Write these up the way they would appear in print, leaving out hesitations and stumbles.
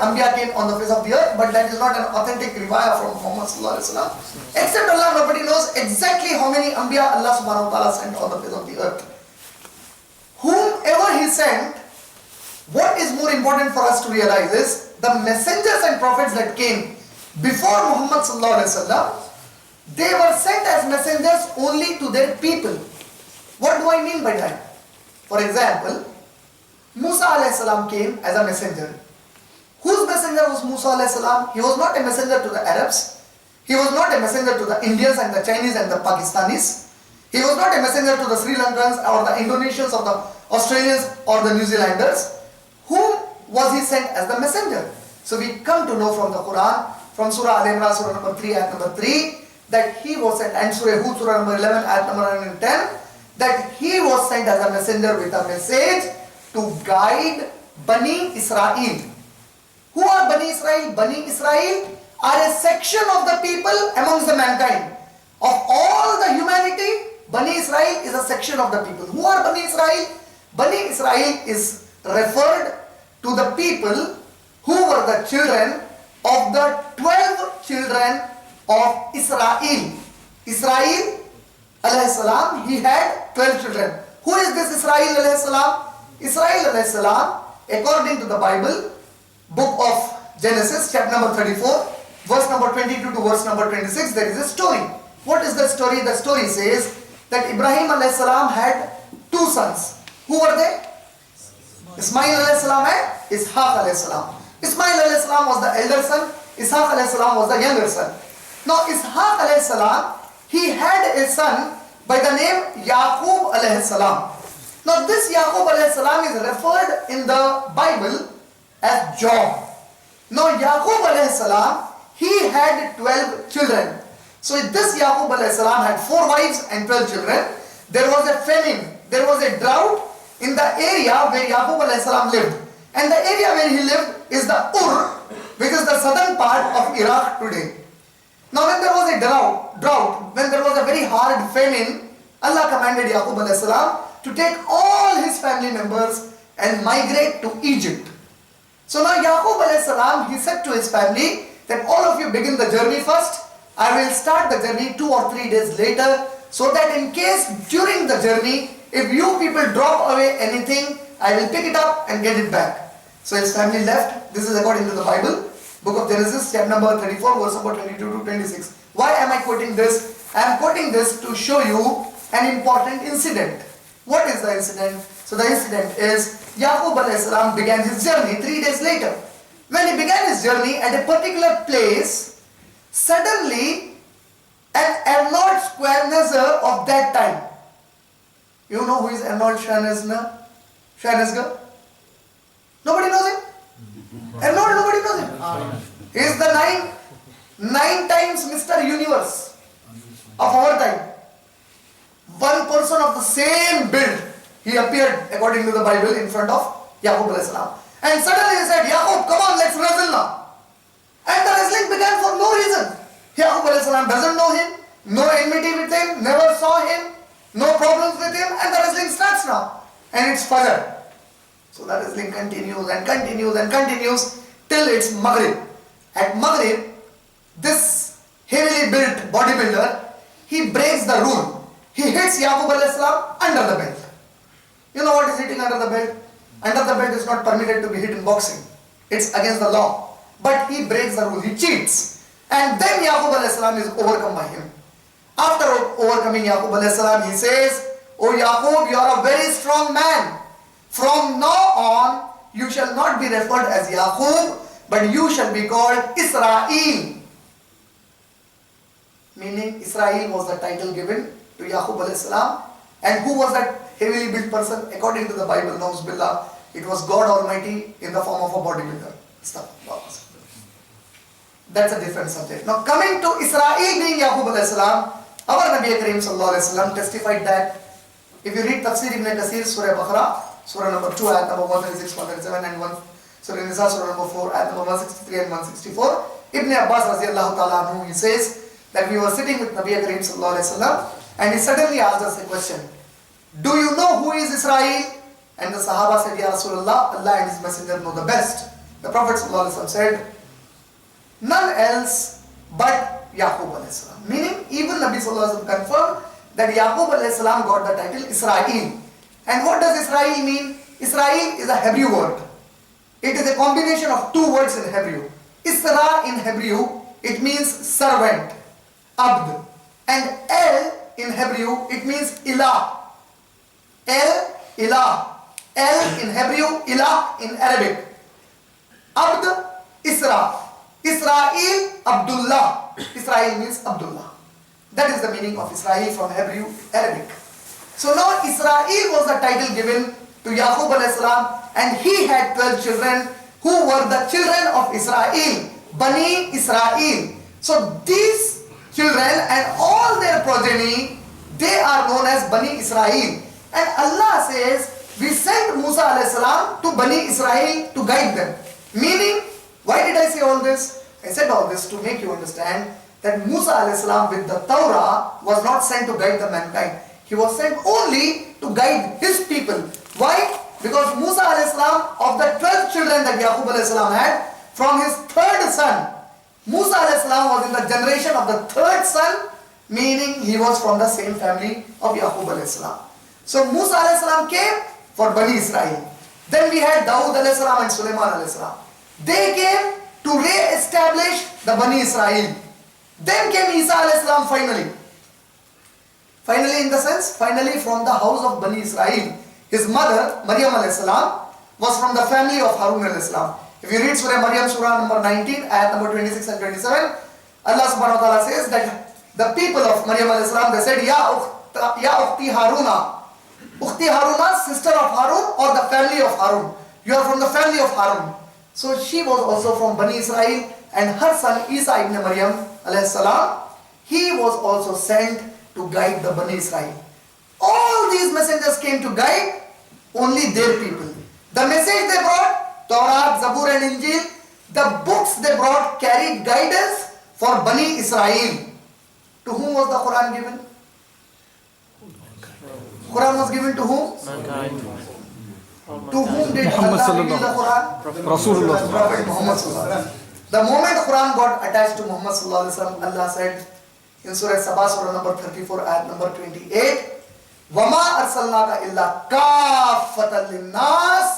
Anbiya came on the face of the earth, but that is not an authentic riwayah from Muhammad sallallahu alaihi wasallam. Except Allah, nobody knows exactly how many Anbiya Allah subhanahu wa ta'ala sent on the face of the earth. Whomever He sent, what is more important for us to realize is the messengers and prophets that came before Muhammad sallallahu alaihi wasallam, they were sent as messengers only to their people. What do I mean by that? For example, Musa alayhi salam came as a messenger. Whose messenger was Musa alayhi salam? He was not a messenger to the Arabs. He was not a messenger to the Indians and the Chinese and the Pakistanis. He was not a messenger to the Sri Lankans or the Indonesians or the Australians or the New Zealanders. Whom was he sent as the messenger? So we come to know from the Quran, from Surah Al-Imran, Surah number 3, ayat number 3, that he was sent, and Surah Hud, Surah number 11, ayat number 110, that he was sent as a messenger with a message to guide Bani Israel. Who are Bani Israel? Bani Israel are a section of the people amongst the mankind. Of all the humanity, Bani Israel is a section of the people. Who are Bani Israel? Bani Israel is referred to the people who were the children of the 12 children of Israel. Israel alayhi salam, he had 12 children. Who is this Israel alayhi salam? Israel alayhi salam, according to the Bible, book of Genesis, chapter number 34, verse number 22 to verse number 26, there is a story. What is the story? The story says that Ibrahim alayhi salam had two sons. Who were they? Ismail alayhi salam and Ishaq alayhi salam. Ismail alayhi salam was the elder son, Ishaq alayhi salam was the younger son. Now Ishaq alayhi salam, he had a son by the name Yaqub alayhi salam. Now this Yaqub alayhi salam is referred in the Bible as Job. Now Yaqub alayhi salam, he had 12 children. So this Yaqub alayhi salam had 4 wives and 12 children. There was a famine, there was a drought in the area where Yaqub alayhi salam lived. And the area where he lived is the Ur, which is the southern part of Iraq today. Now when there was a drought, when there was a very hard famine, Allah commanded Yaqub alayhi salam to take all his family members and migrate to Egypt. So now Yaqub alayhi salam, he said to his family that all of you begin the journey first. I will start the journey 2 or 3 days later, so that in case during the journey, if you people drop away anything, I will pick it up and get it back. So his family left. This is according to the Bible, book of Genesis, chapter number 34, verse number 22 to 26. Why am I quoting this? I am quoting this to show you an important incident. What is the incident? So the incident is Yaqub alayhi salam began his journey 3 days later. When he began his journey at a particular place, suddenly an Arnold Schwarzenegger of that time. You know who is Arnold Schwarzenegger? Nobody knows him? Arnold, nobody knows him. He is the nine times Mr. Universe of our time. One person of the same build, he appeared according to the Bible in front of Yaqub alayhi salam. And suddenly he said, Yaqub, come on, let's wrestle now. And the wrestling began for no reason. Yaqub alayhi salam doesn't know him, no enmity with him, never saw him, no problems with him, and the wrestling starts now. And it's Fajr. So the wrestling continues and continues and continues till it's Maghrib. At Maghrib, this heavily built bodybuilder, he breaks the rule. He hits Yaqub alayhi salam under the belt. You know what is hitting under the belt? Under the belt is not permitted to be hit in boxing. It's against the law. But he breaks the rule, he cheats. And then Yaqub alayhi salam is overcome by him. After overcoming Yaqub alayhi salam, he says, "O Yaqub, you are a very strong man. From now on, you shall not be referred as Yaqub, but you shall be called Israel." Meaning Israel was the title given to Yaqub alayhi salam. And who was that heavily built person? According to the Bible, Na'uz Billah, it was God Almighty in the form of a bodybuilder. That's a different subject. Now coming to Israel being Yaqub alayhi salam, our Nabi Kareem sallallahu alayhi wasallam testified that if you read Tafsir Ibn Kathir, Surah Baqarah, Surah number 2, ayat number 136, 137 and 1, Surah Nisa, Surah number 4, ayat number 163 and 164, Ibn Abbas radiallahu ta'ala anhu, he says that we were sitting with Nabi Kareem sallallahu alayhi wasallam and he suddenly asked us a question. Do you know who is Israel? And the Sahaba said, Ya Rasulullah, Allah and His Messenger know the best. the Prophet ﷺ said, none else but Yaqub alayhi salam. Meaning, even Nabi ﷺ confirmed that Yaqub alayhi salam got the title Israel. And what does Israel mean? Israel is a Hebrew word. It is a combination of two words in Hebrew. Isra in Hebrew, it means servant, abd. And El in Hebrew, it means ilah. El, ilah. El in Hebrew, ilah in Arabic. Abd, Isra. Israel, Abdullah. Israel means Abdullah. That is the meaning of Israel from Hebrew, Arabic. So now Israel was the title given to Yaqub alayhi salam, and he had 12 children who were the children of Israel, Bani Israel. So these children and all their progeny, they are known as Bani Israel. And Allah says, we sent Musa alayhi salam to Bani Israel to guide them. Meaning, why did I say all this? I said all this to make you understand that Musa alayhi salam with the Torah was not sent to guide the mankind. He was sent only to guide his people. Why? Because Musa alayhi salam, of the 12 children that Yaqub alayhi salam had, from his third son, Musa alayhi salam was in the generation of the third son, meaning he was from the same family of Yaqub alayhi salam. So Musa alayhi salam came for Bani Israel. Then we had Dawood alayhi salam and Sulaiman alayhi salam. They came to re-establish the Bani Israel. Then came Isa alayhi salam finally. Finally in the sense, finally from the house of Bani Israel. His mother, Maryam alayhi salam, was from the family of Harun alayhi salam. If you read Surah Maryam, Surah number 19, ayat number 26 and 27, Allah subhanahu wa ta'ala says that the people of Maryam alayhi salam, they said, Ya Ukhti Haruna. Ukhti Haruna, sister of Harun or the family of Harun. You are from the family of Harun. So she was also from Bani Israel, and her son Isa ibn Maryam alayhi salam, he was also sent to guide the Bani Israel. All these messengers came to guide only their people. The message they brought, Torah, Zabur and Injil, the books they brought carried guidance for Bani Israel. To whom was the Quran given? Quran was given to whom? To whom did Allah reveal the Quran? Rasulullah. Prophet Muhammad sallallahu alaihi wasallam. The moment Quran got attached to Muhammad sallallahu alaihi wasallam, Allah said in Surah Sabah, Surah number 34, ayat number 28, وَمَا أَرْسَلْنَاكَ إِلَّا كَافَّةً لِلنَّاسِ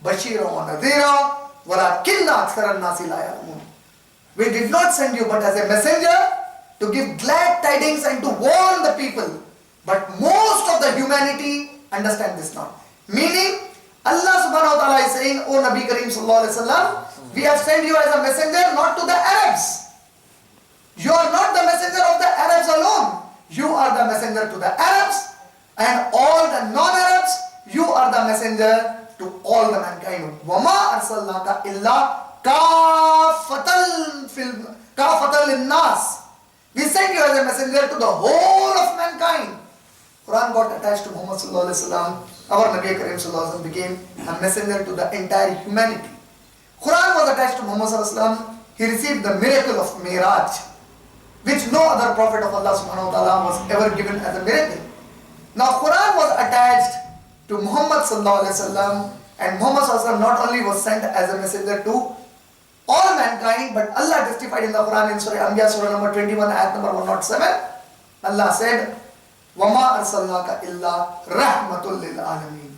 بَشِيرًا وَنَذِيرًا وَلَكِنَّ أَكْثَرَ النَّاسِ لَا يَعْلَمُونَ. We did not send you but as a messenger to give glad tidings and to warn the people. But most of the humanity understand this not. Meaning, Allah subhanahu wa ta'ala is saying, O Nabi Kareem sallallahu alayhi wa sallam, we have sent you as a messenger not to the Arabs. You are not the messenger of the Arabs alone. You are the messenger to the Arabs and all the non-Arabs. You are the messenger to all the mankind. وَمَا أَرْسَلْنَاكَ إِلَّا كَافَةً لِلنَّاسِ. We sent you as a messenger to the whole of mankind. Quran got attached to Muhammad sallallahu alaihi wasallam. Our Nabi Kareem sallallahu alaihi wasallam became a messenger to the entire humanity. Quran was attached to Muhammad sallallahu alaihi wasallam. He received the miracle of Miraj, which no other prophet of Allah subhanahu wa ta'ala was ever given as a miracle. Now Quran was attached to Muhammad sallallahu alaihi wasallam, and Muhammad sallallahu alaihi wasallam not only was sent as a messenger to all mankind, but Allah testified in the Quran in Surah Anbiya, Surah number 21, ayat number 107. Allah said, وَمَا أَرْسَلْنَاكَ إِلَّا رَحْمَةٌ لِلْعَالَمِينَ.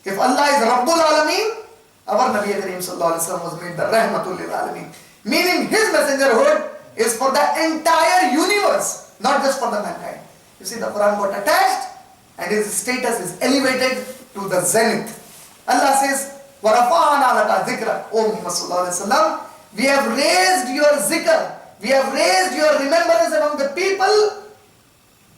If Allah is Rabbul Alameen, our Nabi Kareem sallallahu alaihi wasallam was made the Rahmatul lil Alameen. Meaning his messengerhood is for the entire universe, not just for the mankind. You see, the Quran got attached and his status is elevated to the zenith. Allah says, وَرَفَعَنَا لَكَ ذِكْرَكَ. O Muhammad sallallahu alaihi wasallam, we have raised your zikr, we have raised your remembrance among the people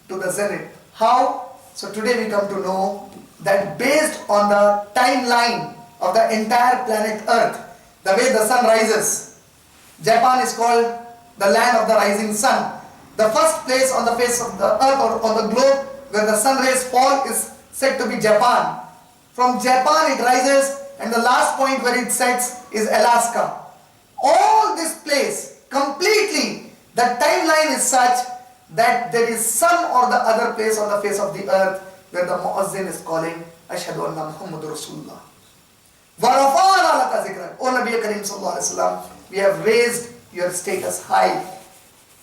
to the zenith. How? So today we come to know that based on the timeline of the entire planet Earth, the way the sun rises, Japan is called the land of the rising sun. The first place on the face of the earth or on the globe where the sun rays fall is said to be Japan. From Japan it rises, and the last point where it sets is Alaska. All this place completely, the timeline is such that there is some or the other place on the face of the earth where the muazzin is calling Ashhadu anna Muhammadur Rasulullah. وَرَفَعْنَا لَكَ ذِكْرَكَ. O Nabi Kareem sallallahu alaihi wasallam, we have raised your status high.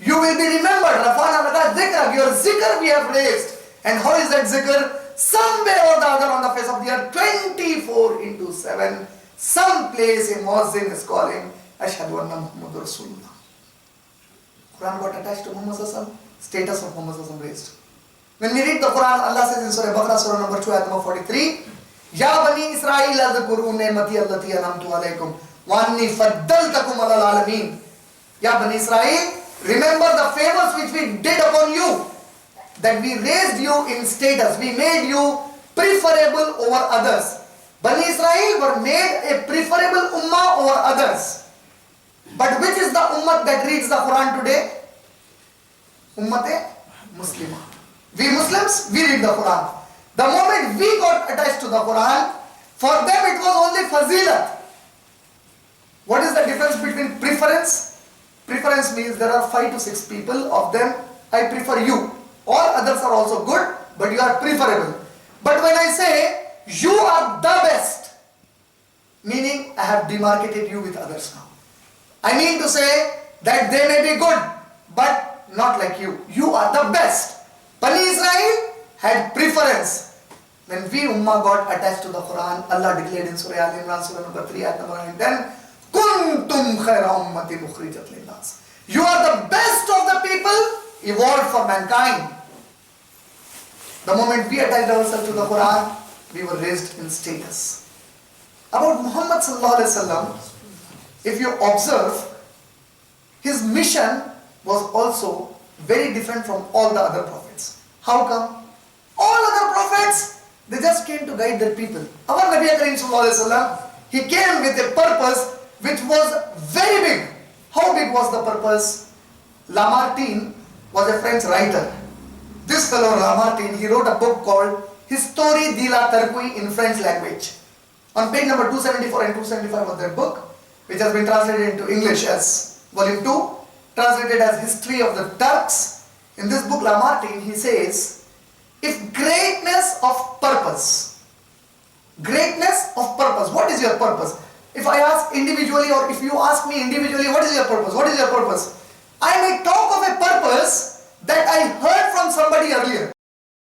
You will be remembered. رَفَعْنَا لَكَ ذِكْرَكَ. Your zikr we have raised. And how is that zikr? Somewhere or the other on the face of the earth, 24/7, some place a muazzin is calling, Ashhadu anna Muhammadur Rasulullah. Quran got attached to Muhammad sallallahu alaihi wasallam, status of Muhammad sallallahu alaihi wasallam raised. When we read the Quran, Allah says in Surah Baqarah, Surah number 2, ayat number 43, Ya Bani Israel adhkuru ni'mati allati an'amtu alaykum wa anni faddaltakum alal alamin. Ya Bani Israel, remember the favors which we did upon you, that we raised you in status, we made you preferable over others. Bani Israel were made a preferable ummah over others. But which is the ummah that reads the Quran today? Ummah-e-Muslimah. We Muslims, we read the Quran. The moment we got attached to the Quran, for them it was only fazilat. What is the difference between preference? Preference means there are 5 to 6 people, of them I prefer you. All others are also good, but you are preferable. But when I say, you are the best, meaning I have demarcated you with others now. I mean to say that they may be good, but not like you. You are the best. Bani Israel had preference. When we Ummah got attached to the Quran, Allah declared in Surah Al-Imran, Surah number 3, ayat number 9, Kuntum khayra ummatin ukhrijat linnas. You are the best of the people evolved for mankind. The moment we attached ourselves to the Quran, we were raised in status. About Muhammad sallallahu alaihi wasallam, if you observe, his mission was also very different from all the other prophets. How come? All other prophets, they just came to guide their people. Our Nabi Kareem sallallahu alaihi wasallam, he came with a purpose which was very big. How big was the purpose? Lamartine was a French writer. This fellow Lamartine, he wrote a book called Histoire de la Turquie in French language. On page number 274 and 275 of that book, which has been translated into English as volume 2, translated as History of the Turks. In this book, Lamartine, he says, if greatness of purpose, what is your purpose? If I ask individually, or if you ask me individually, what is your purpose? What is your purpose? I may talk of a purpose that I heard from somebody earlier.